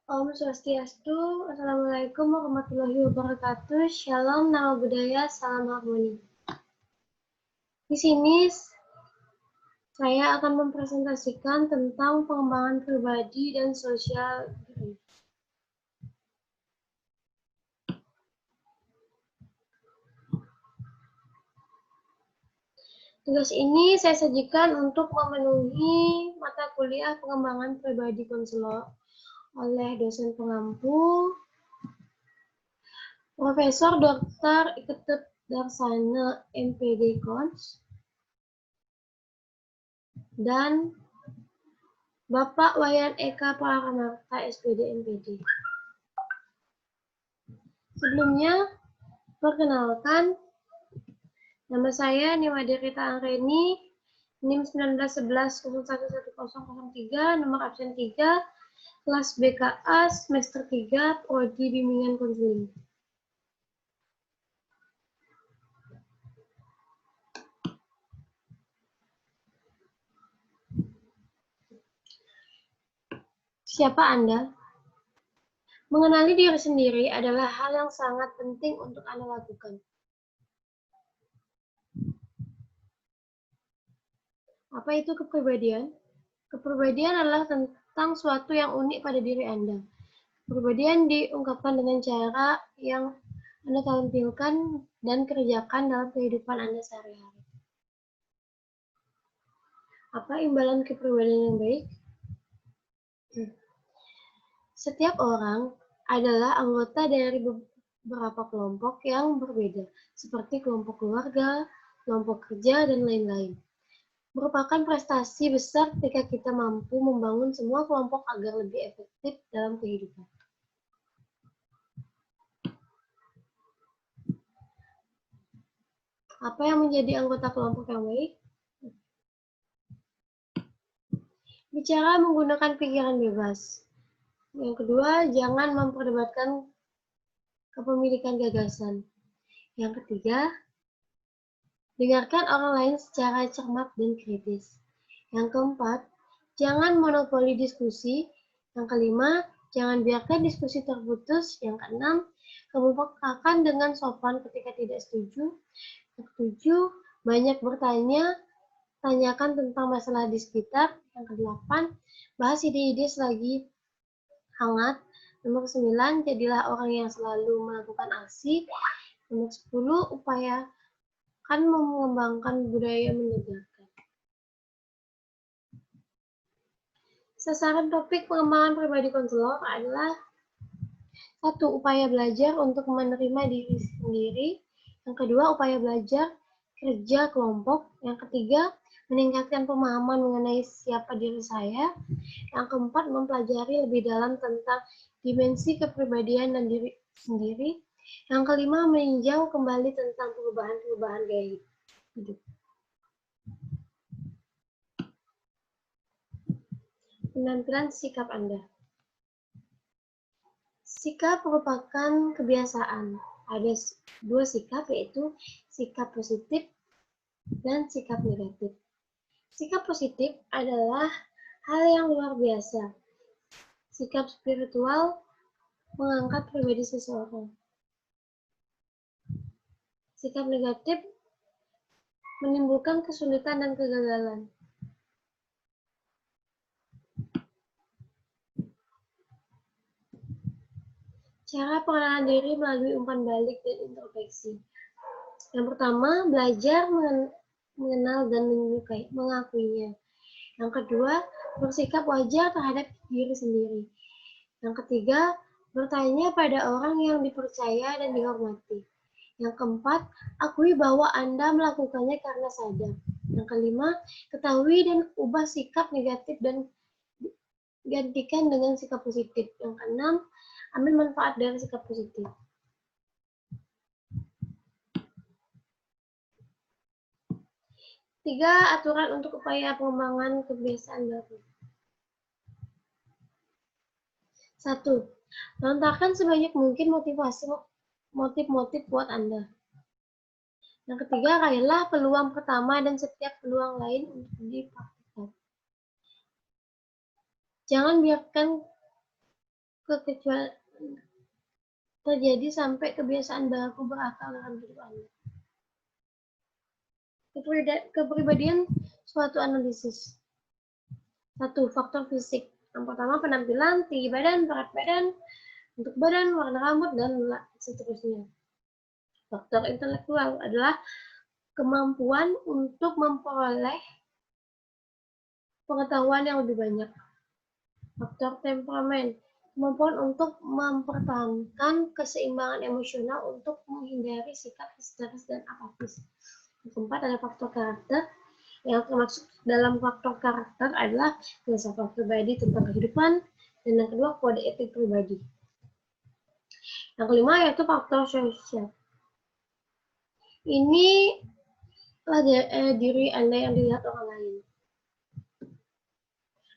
Om Swastiastu, Assalamualaikum warahmatullahi wabarakatuh. Shalom, nama budaya, salam harmoni. Di sini saya akan mempresentasikan tentang pengembangan pribadi dan sosial grief. Tugas ini saya sajikan untuk memenuhi mata kuliah pengembangan pribadi konselor oleh dosen pengampu Profesor Dr. Ketut Darsana MPD Kons dan Bapak Wayan Eka Praramarta SPD MPD. Sebelumnya, perkenalkan, nama saya Niwadi Rita Angreni, NIM 1911011003, nomor absen 3, kelas BKA, semester 3, Prodi Bimbingan Konseling. Siapa Anda? Mengenali diri sendiri adalah hal yang sangat penting untuk Anda lakukan. Apa itu kepribadian? Kepribadian adalah tentang suatu yang unik pada diri Anda. Kepribadian diungkapkan dengan cara yang Anda tampilkan dan kerjakan dalam kehidupan Anda sehari-hari. Apa imbalan kepribadian yang baik? Setiap orang adalah anggota dari beberapa kelompok yang berbeda, seperti kelompok keluarga, kelompok kerja, dan lain-lain. Merupakan prestasi besar ketika kita mampu membangun semua kelompok agar lebih efektif dalam kehidupan. Apa yang menjadi anggota kelompok yang baik? Bicara menggunakan pikiran bebas. Yang kedua, jangan memperdebatkan kepemilikan gagasan. Yang ketiga, dengarkan orang lain secara cermat dan kritis. Yang keempat, jangan monopoli diskusi. Yang kelima, jangan biarkan diskusi terputus. Yang keenam, kemukakan dengan sopan ketika tidak setuju. Yang ketujuh, banyak bertanya, tanyakan tentang masalah di sekitar. Yang kedelapan, bahas ide-ide selagi hangat. Nomor 9, jadilah orang yang selalu melakukan aksi. Nomor 10, upayakan mengembangkan budaya menegakkan. Sasaran topik pengembangan pribadi konselor adalah 1. Upaya belajar untuk menerima diri sendiri. Yang kedua, upaya belajar kerja kelompok. Yang ketiga, meningkatkan pemahaman mengenai siapa diri saya. Yang keempat, mempelajari lebih dalam tentang dimensi kepribadian dan diri sendiri. Yang kelima, meninjau kembali tentang perubahan-perubahan gaya hidup. Penampilan sikap Anda. Sikap merupakan kebiasaan. Ada 2 sikap, yaitu sikap positif dan sikap negatif. Sikap positif adalah hal yang luar biasa. Sikap spiritual mengangkat pribadi seseorang. Sikap negatif menimbulkan kesulitan dan kegagalan. Cara pengenalan diri melalui umpan balik dan introspeksi. Yang pertama, belajar mengenal dan mengakuinya. Yang kedua, bersikap wajar terhadap diri sendiri. Yang ketiga, bertanya pada orang yang dipercaya dan dihormati. Yang keempat, akui bahwa Anda melakukannya karena sadar. Yang kelima, ketahui dan ubah sikap negatif dan gantikan dengan sikap positif. Yang keenam, ambil manfaat dari sikap positif. Tiga, aturan untuk upaya pengembangan kebiasaan baru. 1. Lontarkan sebanyak mungkin motif-motif buat Anda. Yang ketiga, raihlah peluang pertama dan setiap peluang lain untuk dipraktikkan. Jangan biarkan kekecualian terjadi sampai kebiasaan baru berakar dalam hidup Anda. Kepribadian suatu analisis. 1. Faktor fisik. Yang pertama, penampilan, tinggi badan, berat badan, bentuk badan, warna rambut, dan seterusnya. Faktor intelektual adalah kemampuan untuk memperoleh pengetahuan yang lebih banyak. Faktor temperamen, kemampuan untuk mempertahankan keseimbangan emosional untuk menghindari sikap histeris dan apatis. Yang keempat ada faktor karakter. Yang termasuk dalam faktor karakter adalah filsafat pribadi tentang kehidupan, dan yang kedua kode etik pribadi. Yang kelima yaitu faktor sosial. Ini diri Anda yang dilihat orang lain.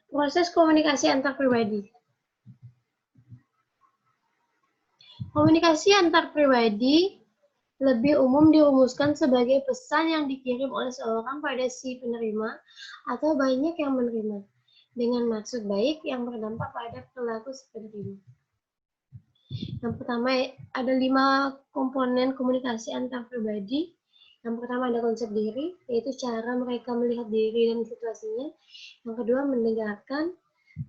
Proses komunikasi antar pribadi. Komunikasi antar pribadi lebih umum dirumuskan sebagai pesan yang dikirim oleh seorang pada si penerima atau banyak yang menerima, dengan maksud baik yang berdampak pada perilaku si penerima. Yang pertama, ada 5 komponen komunikasi antar pribadi. Yang pertama ada konsep diri, yaitu cara mereka melihat diri dan situasinya. Yang kedua, mendengarkan.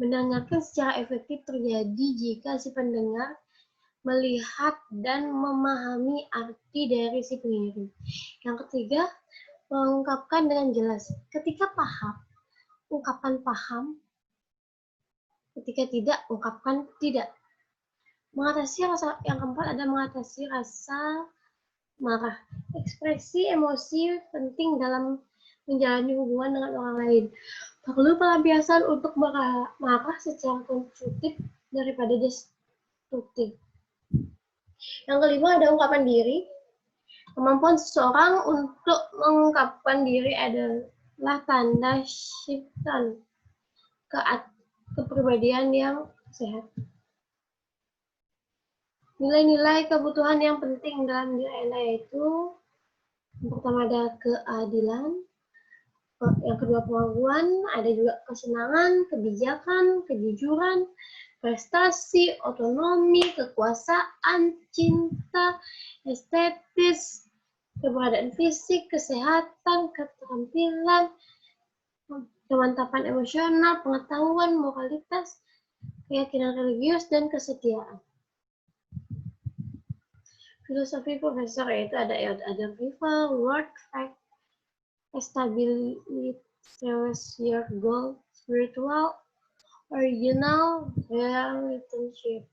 Mendengarkan secara efektif terjadi jika si pendengar melihat dan memahami arti dari si pengirim. Yang ketiga, mengungkapkan dengan jelas. Ketika paham, ungkapkan paham. Ketika tidak, ungkapkan tidak. Mengatasi rasa, yang keempat ada mengatasi rasa marah. Ekspresi emosi penting dalam menjalani hubungan dengan orang lain. Perlu pelampiasan untuk marah secara konstruktif daripada destruktif. Yang kelima ada ungkapan diri. Kemampuan seseorang untuk mengungkapkan diri adalah tanda shiftan kepribadian yang sehat. Nilai-nilai kebutuhan yang penting dalam diri Anda yaitu yang pertama ada keadilan, yang kedua pengakuan, ada juga kesenangan, kebijakan, kejujuran, prestasi, otonomi, kekuasaan, cinta, estetis, keberadaan fisik, kesehatan, keterampilan, kemantapan emosional, pengetahuan, moralitas, keyakinan religius, dan kesetiaan. Filosofi profesor yaitu ada Adam River, Word, Fact, Stability, Your Goal, Spiritual, Original, Relationship,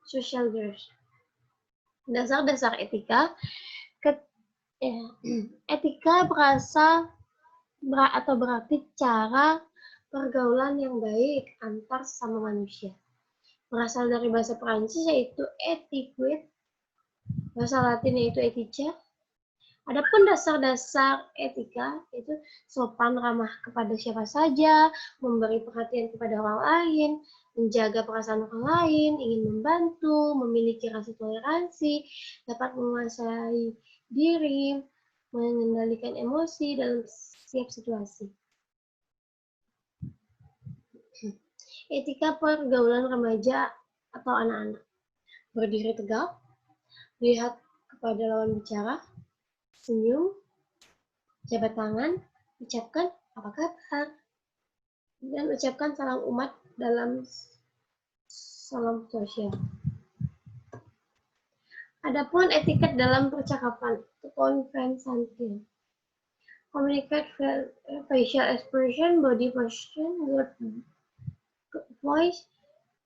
Social Gears. Dasar-dasar etika. Etika berarti cara pergaulan yang baik antar sesama manusia. Berasal dari bahasa Perancis yaitu etiquette, bahasa Latin yaitu etica. Adapun dasar-dasar etika yaitu sopan ramah kepada siapa saja, memberi perhatian kepada orang lain, menjaga perasaan orang lain, ingin membantu, memiliki rasa toleransi, dapat menguasai diri, mengendalikan emosi dalam setiap situasi. Etika pergaulan remaja atau anak-anak. Berdiri tegak, lihat kepada lawan bicara, senyum, jabat tangan, ucapkan apa kabar, dan ucapkan salam umat dalam salam sosial. Adapun etiket dalam percakapan, conversation. Communicate facial expression, body posture, voice,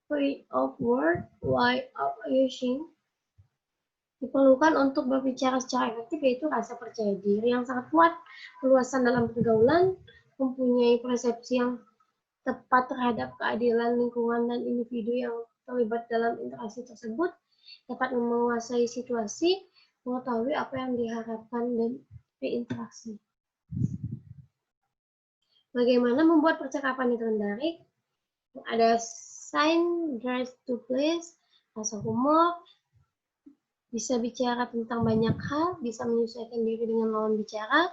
point of word, way of using. Diperlukan untuk berbicara secara efektif yaitu rasa percaya diri yang sangat kuat, keluasan dalam pergaulan, mempunyai persepsi yang tepat terhadap keadilan lingkungan dan individu yang terlibat dalam interaksi tersebut, dapat menguasai situasi, mengetahui apa yang diharapkan dan berinteraksi. Bagaimana membuat percakapan itu menarik? Ada sign, dress to please, rasa humor, bisa bicara tentang banyak hal, bisa menyesuaikan diri dengan lawan bicara,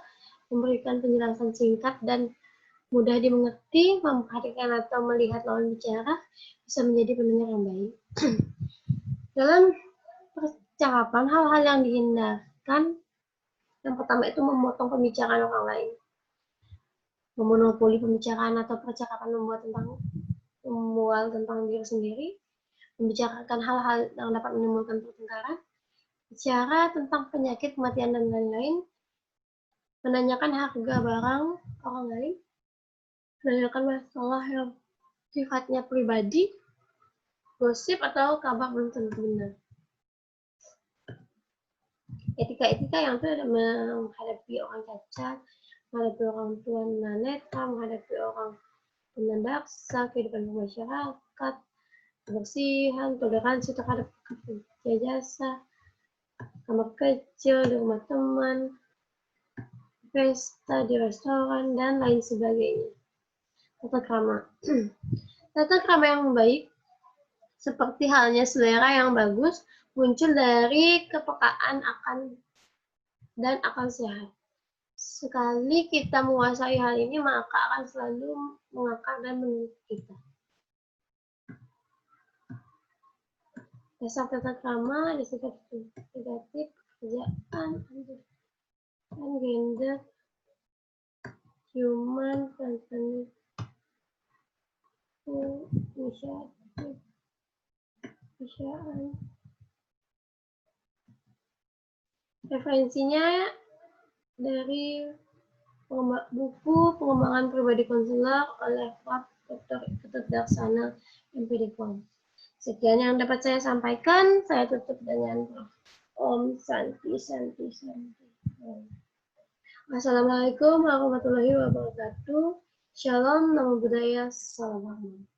memberikan penjelasan singkat dan mudah dimengerti, memperhatikan atau melihat lawan bicara, bisa menjadi pendengar yang baik. Dalam percakapan, hal-hal yang dihindarkan, yang pertama itu memotong pembicaraan orang lain. Memonopoli pembicaraan atau percakapan membual tentang diri sendiri, membicarakan hal-hal yang dapat menimbulkan pertengkaran, bicara tentang penyakit, kematian, dan lain-lain, menanyakan harga barang orang lain, menanyakan masalah yang sifatnya pribadi, gosip atau kabar belum tentu benar. Etika-etika yang itu ada menghadapi orang cacat, menghadapi orang tua tunanetra, menghadapi orang tunadaksa, kehidupan masyarakat, kebersihan, toleransi terhadap pekerja jasa, kamar kecil di rumah teman, pesta di restoran, dan lain sebagainya. Tata krama. Tata krama yang baik, seperti halnya selera yang bagus, muncul dari kepekaan akan dan akal sehat. Sekali kita menguasai hal ini, maka akan selalu mengakar dan menurut kita. Dasar tata krama, dasar negatif, pekerjaan, dan gender, human, inisiatif, pekerjaan. Referensinya dari buku Pengembangan Pribadi Konselor oleh Prof. Dr. Ketut Darsana, MPD-Pom. Sekian yang dapat saya sampaikan. Saya tutup dengan Om Santi. Assalamualaikum warahmatullahi wabarakatuh. Shalom, namo buddhaya, salam hormat.